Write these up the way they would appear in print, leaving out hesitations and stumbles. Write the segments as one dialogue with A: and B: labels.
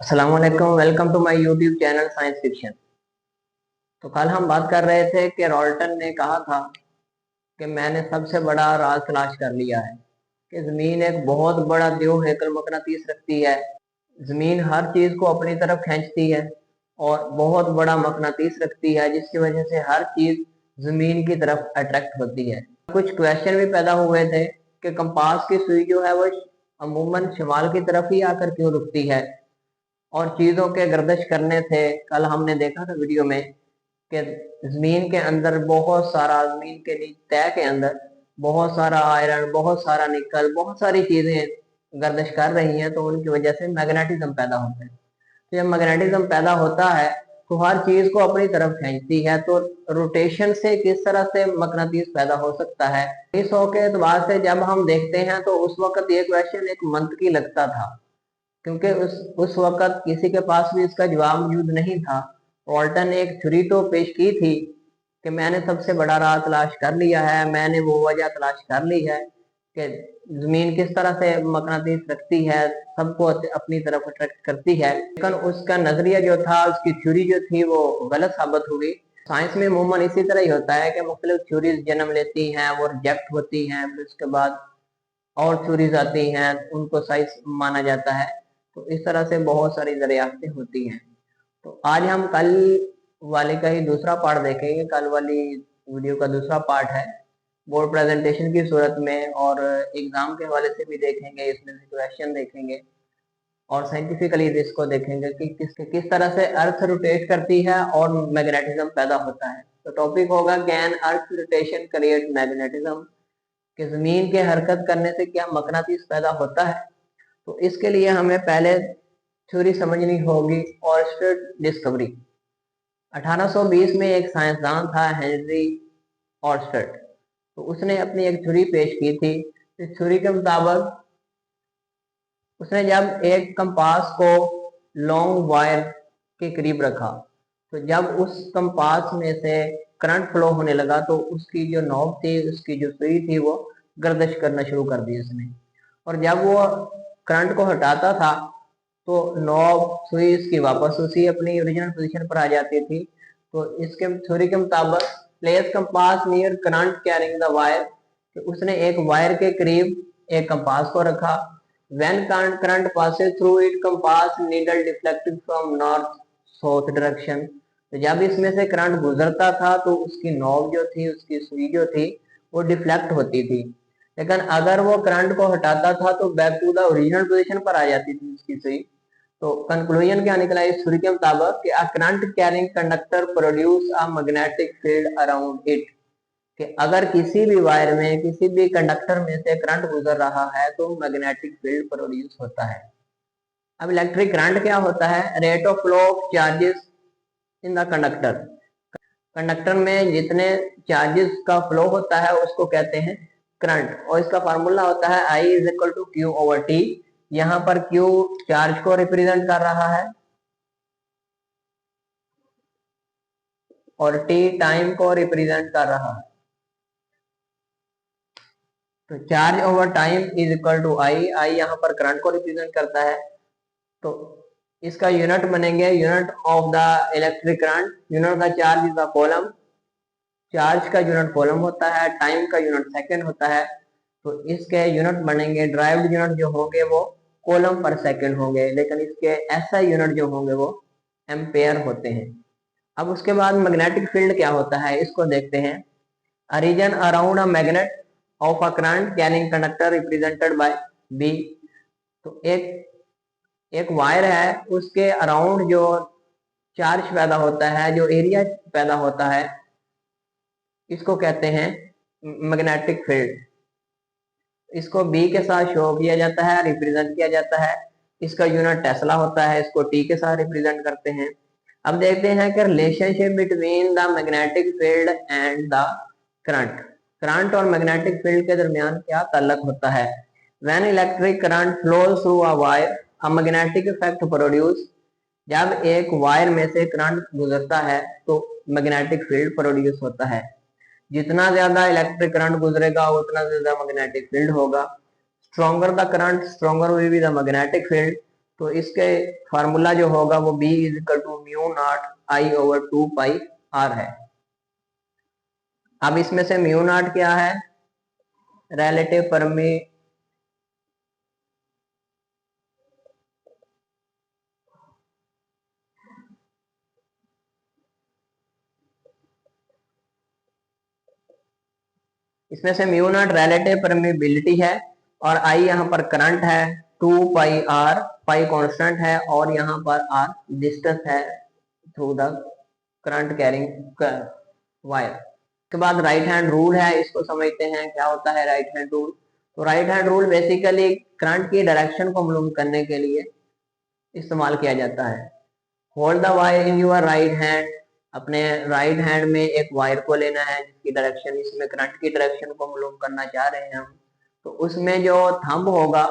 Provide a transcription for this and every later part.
A: अस्सलाम वालेकुम, welcome to my YouTube channel science fiction. तो कल हम बात कर रहे थे कि रॉल्टन ने कहा था कि मैंने सबसे बड़ा राज तलाश कर लिया है कि जमीन एक बहुत बड़ा द्यो हैकल मकनातीस रखती है। जमीन हर चीज को अपनी तरफ खींचती है और बहुत बड़ा मकनातीस रखती है, जिसकी वजह से हर चीज जमीन की तरफ अट्रैक्ट होती है। कुछ क्वेश्चन भी पैदा हुए थे कि कंपास की सुई जो है वो अमूमन शिमाल की तरफ ही आकर क्यों रुकती है, और चीजों के गर्दिश करने थे। कल हमने देखा था वीडियो में कि जमीन के अंदर बहुत सारा, जमीन के नीचे तह के अंदर बहुत सारा आयरन, बहुत सारा निकल, बहुत सारी चीजें गर्दिश कर रही हैं, तो उनकी वजह से मैग्नेटिज्म पैदा होता है। तो जब मैग्नेटिज्म पैदा होता है तो हर चीज को अपनी तरफ खींचती है। तो रोटेशन से किस तरह से मकनातीस पैदा हो सकता है, इस के एतबार से जब हम देखते हैं तो उस वक्त ये क्वेश्चन एक मंतकी लगता था, क्योंकि उस वक्त किसी के पास भी इसका जवाब मौजूद नहीं था। वॉल्टन ने एक थ्योरी तो पेश की थी कि मैंने सबसे बड़ा राज तलाश कर लिया है, मैंने वो वजह तलाश कर ली है कि जमीन किस तरह से मकनातीस रखती है, सबको अपनी तरफ अट्रैक्ट करती है। लेकिन उसका नजरिया जो था, उसकी थ्योरी जो थी, वो गलत साबित हुई। साइंस में अमूमन इसी तरह ही होता है कि मुख्तलिफ थ्योरीज जन्म लेती हैं, वो रिजेक्ट होती हैं, फिर उसके बाद और थ्योरीज आती हैं, उनको सही माना जाता है। तो इस तरह से बहुत सारी दरियाफ्तें होती हैं। तो आज हम कल वाले का ही दूसरा पार्ट देखेंगे। कल वाली वीडियो का दूसरा पार्ट है बोर्ड प्रेजेंटेशन की सूरत में, और एग्जाम के हवाले से भी देखेंगे, इसमें से क्वेश्चन देखेंगे और साइंटिफिकली इसको देखेंगे कि किस तरह से अर्थ रोटेट करती है और मैग्नेटिज्म पैदा होता है। तो टॉपिक होगा can earth rotation create magnetism, कि जमीन के हरकत करने से क्या मकनातीस पैदा होता है। तो इसके लिए हमें पहले थ्योरी समझनी होगी, ऑर्स्टेड डिस्कवरी। 1820 में एक साइंसदान था हेनरी ऑर्स्टेड, तो उसने अपनी एक थ्योरी पेश की थी। इस थ्योरी के मुताबिक उसने जब एक कंपास को लॉन्ग वायर के करीब रखा, तो जब उस कंपास में से करंट फ्लो होने लगा तो उसकी जो नॉब थी, उसकी जो सुई थी, वो गर्दिश करना शुरू कर दी उसने। और जब वो करंट को हटाता था तो नॉब, सुई इसकी वापस उसी अपनी ओरिजिनल पोजीशन पर आ जाती थी। तो इसके थ्योरी के मुताबिक place compass near current carrying the wire, तो उसने एक वायर के करीब एक कंपास को रखा। When current passes through it, compass needle deflected from north south direction, तो जब इसमें से करंट गुजरता था तो उसकी नॉब जो थी, उसकी सुई जो थी, वो डिफ्लेक्ट होती थी। लेकिन अगर वो करंट को हटाता था तो back to the original position पर आ जाती थी उसकी सुई। तो कंक्लूजन क्या निकला इस थ्योरी के मुताबिक कि a current carrying conductor produce a magnetic field around it, कि अगर किसी भी वायर में, किसी भी कंडक्टर में से करंट गुजर रहा है तो मैग्नेटिक फील्ड प्रोड्यूस होता है। अब इलेक्ट्रिक करंट क्या होता है? Rate of flow of charges in the conductor. Conductor में जितने चार्जेस का फ्लो होता है उसको कहते हैं करंट, और इसका फार्मूला होता है I is equal to Q over T. यहाँ पर क्यू चार्ज को रिप्रेजेंट कर रहा है और टी टाइम को रिप्रेजेंट कर रहा है। तो charge over time is equal to I. I यहाँ पर करंट को रिप्रेजेंट करता है। तो इसका यूनिट बनेंगे unit of the electric current, unit of the charge is the column. Charge का यूनिट कॉलम होता है, टाइम का यूनिट सेकंड होता है। तो इसके यूनिट बनेंगे, ड्राइव्ड यूनिट जो होंगे वो कॉलम पर सेकंड होंगे, लेकिन इसके एसआई यूनिट जो होंगे वो एम्पेयर होते हैं। अब उसके बाद मैग्नेटिक फील्ड क्या होता है इसको देखते हैं। A region around a magnet of a current carrying conductor represented by B। तो एक वायर है, उसके अराउंड जो चार्ज पैदा होता है, जो एरिया पैदा होता है, इसको कहते हैं मैग्नेटिक फील्ड। इसको बी के साथ शो किया जाता है, रिप्रेजेंट किया जाता है। इसका यूनिट टेस्ला होता है, इसको टी के साथ रिप्रेजेंट करते हैं। अब देखते हैं कि relationship between the magnetic field and the current, current और मैग्नेटिक फील्ड के दरमियान क्या ताल्लुक होता है। When electric current flows through a wire, a magnetic effect produce. जब एक वायर में से करंट गुजरता है तो मैग्नेटिक फील्ड प्रोड्यूस होता है। जितना ज्यादा इलेक्ट्रिक करंट गुजरेगा उतना ज्यादा मैग्नेटिक फील्ड होगा। Stronger the current, stronger will be the magnetic field. तो इसके फार्मूला जो होगा वो B is equal to mu naught I over 2 pi R है। अब इसमें से म्यू नॉट क्या है, रिलेटिव परमी इसमें से म्यू नॉट रिलेटिव परमिबिलिटी है और आई यहाँ पर करंट है, 2 पाई आर, पाई कांस्टेंट है और यहाँ पर आर डिस्टेंस है through the current carrying wire. उसके बाद राइट हैंड रूल है, इसको समझते हैं क्या होता है राइट हैंड रूल। तो right hand rule basically current की डायरेक्शन को मालूम करने के लिए इस्तेमाल किया जाता है। Hold the wire in your right hand, अपने राइट हैंड में एक वायर को लेना है जिसकी डायरेक्शन, इसमें करंट की डायरेक्शन को मालूम करना चाह रहे हैं हम, तो उसमें जो थंब होगा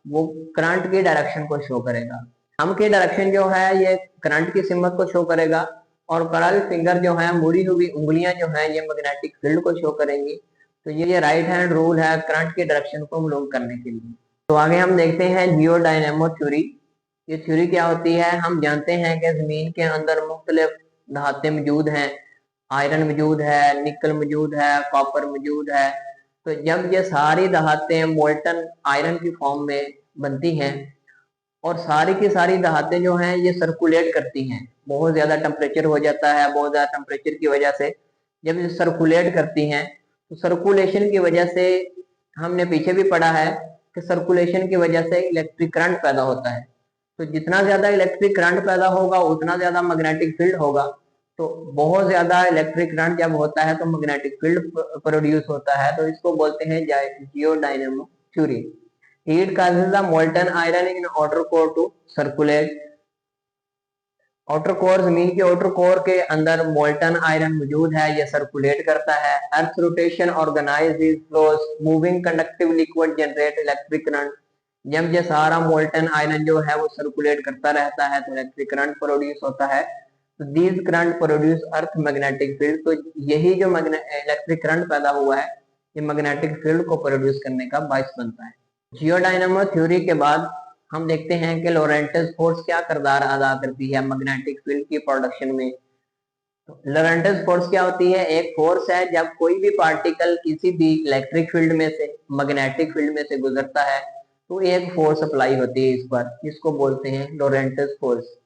A: वो करंट की डायरेक्शन को शो करेगा। थंब की डायरेक्शन जो है ये करंट की सिमत को शो करेगा और कर्ल फिंगर जो है, मुड़ी हुई उंगलियां जो है, ये मैग्नेटिक फील्ड को शो करेंगी। तो ये राइट हैंड रूल है करंट की डायरेक्शन को मालूम करने के लिए। तो आगे हम देखते हैं जियोडायनेमो थ्योरी। ये थ्योरी क्या होती है, हम जानते हैं कि जमीन के अंदर मुख्तलिफ धातें मौजूद हैं, आयरन मौजूद है, निकल मौजूद है, कॉपर मौजूद है। तो जब ये सारी धातें मोल्टन आयरन की फॉर्म में बनती हैं और सारी की सारी धातें जो हैं ये सर्कुलेट करती हैं, बहुत ज्यादा टेम्परेचर हो जाता है, बहुत ज्यादा टेम्परेचर की वजह से जब ये सर्कुलेट करती हैं तो सर्कुलेशन की वजह से, हमने पीछे भी पढ़ा है कि सर्कुलेशन की वजह से इलेक्ट्रिक करंट पैदा होता है। तो जितना ज्यादा इलेक्ट्रिक करंट पैदा होगा उतना ज्यादा मैग्नेटिक फील्ड होगा। तो बहुत ज्यादा इलेक्ट्रिक करंट जब होता है तो मैग्नेटिक फील्ड प्रोड्यूस होता है, तो इसको बोलते हैं geodynamo theory. Heat causes the molten iron in outer core to circulate। Outer core, जमीन के आउटर कोर के अंदर मोल्टन आयरन मौजूद है, ये सर्कुलेट करता है। Earth rotation organise this flows, moving conductive liquid generate electric current. जब ये सारा मोल्टन आयरन जो है वो सर्कुलेट करता रहता है तो इलेक्ट्रिक करंट प्रोड्यूस होता है। तो these current produce earth magnetic field. तो यही जो इलेक्ट्रिक करंट पैदा हुआ है ये मैग्नेटिक फील्ड को प्रोड्यूस करने का बायस बनता है। जियोडायनेमो थ्योरी के बाद हम देखते हैं कि लोरेंटस फोर्स क्या किरदार अदा करती है मैग्नेटिक फील्ड की प्रोडक्शन में। तो लोरेंटस फोर्स क्या होती है, एक फोर्स है जब कोई भी पार्टिकल किसी भी इलेक्ट्रिक फील्ड में से मैग्नेटिक फील्ड में से गुजरता है तो एक फोर्स अप्लाई होती है इस पर, जिसको बोलते हैं लोरेंटस force.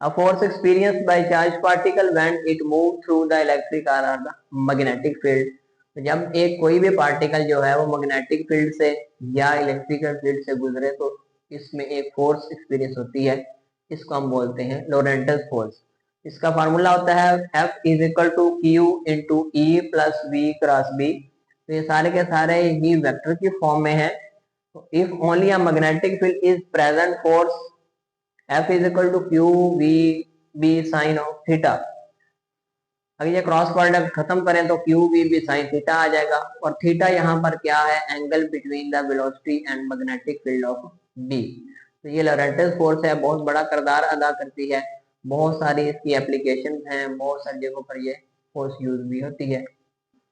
A: A force experienced by charged particle when it move through the electric or the magnetic field। तो जब एक कोई भी पार्टिकल जो है वो मैग्नेटिक फील्ड से या इलेक्ट्रिकल फील्ड से गुजरे तो इसमें एक फोर्स एक्सपीरियंस होती है, इसको हम बोलते हैं लोरेंटस फोर्स। इसका फार्मूला होता है F is equal to Q into E plus V cross B। तो ये सारे के सारे ही वेक्टर की फॉर्म में है। तो if only a magnetic field is present, force F is equal to q v b sine of theta. अगर ये क्रॉस प्रोडक्ट खत्म करें तो q v b sine theta आ जाएगा और थीटा यहाँ पर क्या है, angle between the velocity and magnetic field of b. तो ये लोरेंटस फोर्स है, बहुत बड़ा किरदार अदा करती है, बहुत सारी इसकी एप्लीकेशन हैं, बहुत सारी जगहों पर ये फोर्स यूज भी होती है।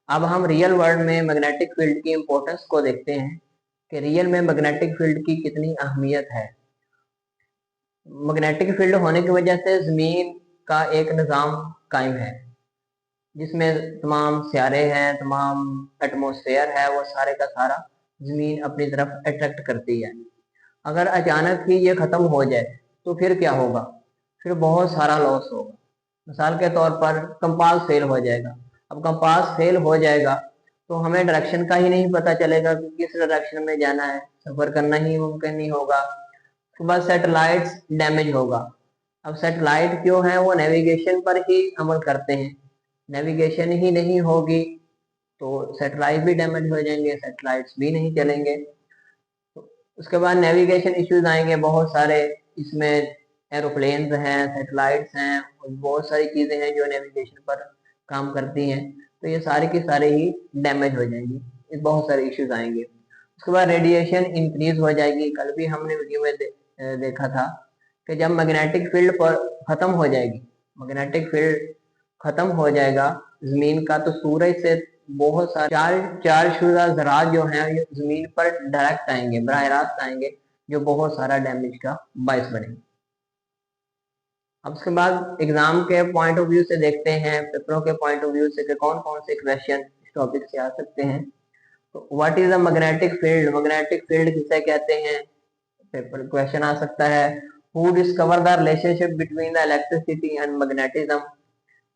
A: अब हम रियल वर्ल्ड में मैग्नेटिक फील्ड की इंपॉर्टेंस को देखते हैं कि रियल में मैग्नेटिक फील्ड की कितनी अहमियत है। मैग्नेटिक फील्ड होने की वजह से जमीन का एक निज़ाम कायम है जिसमें तमाम सियारे हैं, तमाम एटमॉस्फेयर है, वो सारे का सारा जमीन अपनी तरफ अट्रैक्ट करती है। अगर अचानक ही ये खत्म हो जाए तो फिर क्या होगा, फिर बहुत सारा लॉस होगा। मिसाल के तौर पर कंपास फेल हो जाएगा। अब कंपास फेल हो जाएगा तो हमें डायरेक्शन का ही नहीं पता चलेगा कि किस डायरेक्शन में जाना है, सफर करना ही मुमकिन नहीं होगा। उसके बाद सैटेलाइट्स डैमेज होगा। अब सैटेलाइट क्यों है, वो नेविगेशन पर ही अमल करते हैं, नेविगेशन ही नहीं होगी तो सैटेलाइट भी डैमेज हो जाएंगे, सैटेलाइट्स भी नहीं चलेंगे। तो उसके बाद नेविगेशन इश्यूज आएंगे बहुत सारे, इसमें एरोप्लेन्स हैं, सैटेलाइट्स हैं, बहुत सारी चीजें हैं जो नेविगेशन पर काम करती हैं, तो ये सारे की सारे ही डैमेज हो जाएंगी, बहुत सारे इश्यूज आएंगे। उसके बाद रेडिएशन इंक्रीज हो जाएगी। कल भी हमने वीडियो में देखा था कि जब मैग्नेटिक फील्ड पर खत्म हो जाएगी, मैग्नेटिक फील्ड खत्म हो जाएगा जमीन का, तो सूरज से बहुत सारे चार शुदा ज़रात जो हैं जमीन पर डायरेक्ट आएंगे, बराह रास्त आएंगे, जो बहुत सारा डैमेज का बायस बने। अब उसके बाद एग्जाम के पॉइंट ऑफ व्यू से देखते हैं, पेपरों के पॉइंट ऑफ व्यू से कि कौन कौन से क्वेश्चन इस टॉपिक से आ सकते हैं। तो what is the magnetic field, magnetic field किसे कहते हैं, पेपर क्वेश्चन आ सकता है। Who discover the relationship between the electricity and magnetism,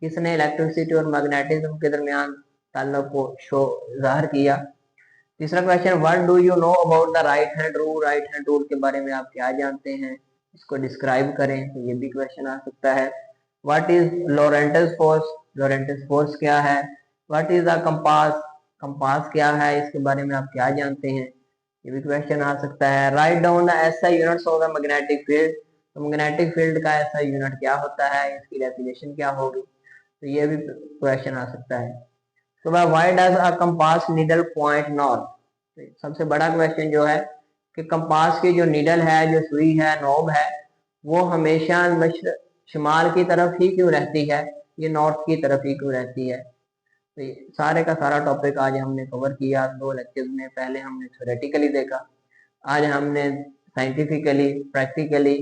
A: किसने इलेक्ट्रिसिटी और मैग्नेटिज्म के दरमियान ताल्लुक को शो जाहिर किया। तीसरा question, what do you know about the right hand rule, right hand rule के बारे में आप क्या जानते हैं, इसको डिस्क्राइब करें, तो ये भी क्वेश्चन आ सकता है। व्हाट इज लोरेंटस फोर्स, लोरेंटस फोर्स क्या है। What is the compass, compass क्या है, इसके बारे में आप क्या जानते हैं, ये भी क्वेश्चन आ सकता है। Write down the SI units of the magnetic field, तो मैग्नेटिक फील्ड का एसआई यूनिट क्या होता है, इसकी डेफिनेशन क्या होगी, तो ये भी क्वेश्चन आ सकता है। तो why does a compass needle point north, सबसे बड़ा क्वेश्चन जो है कि कंपास की जो नीडल है, जो सुई है, नॉब है, वो हमेशा शिमाल की तरफ ही क्यों रहती है, ये नॉर्थ की तरफ ही क्यों रहती है। तो ये सारे का सारा टॉपिक आज हमने कवर किया 2 लेक्चर्स में। पहले हमने थ्योरेटिकली देखा, आज हमने साइंटिफिकली, प्रैक्टिकली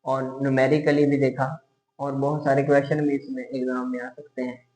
A: और न्यूमेरिकली भी देखा, और बहुत सारे क्वेश्चन भी इसमें एग्जाम में आ सकते हैं।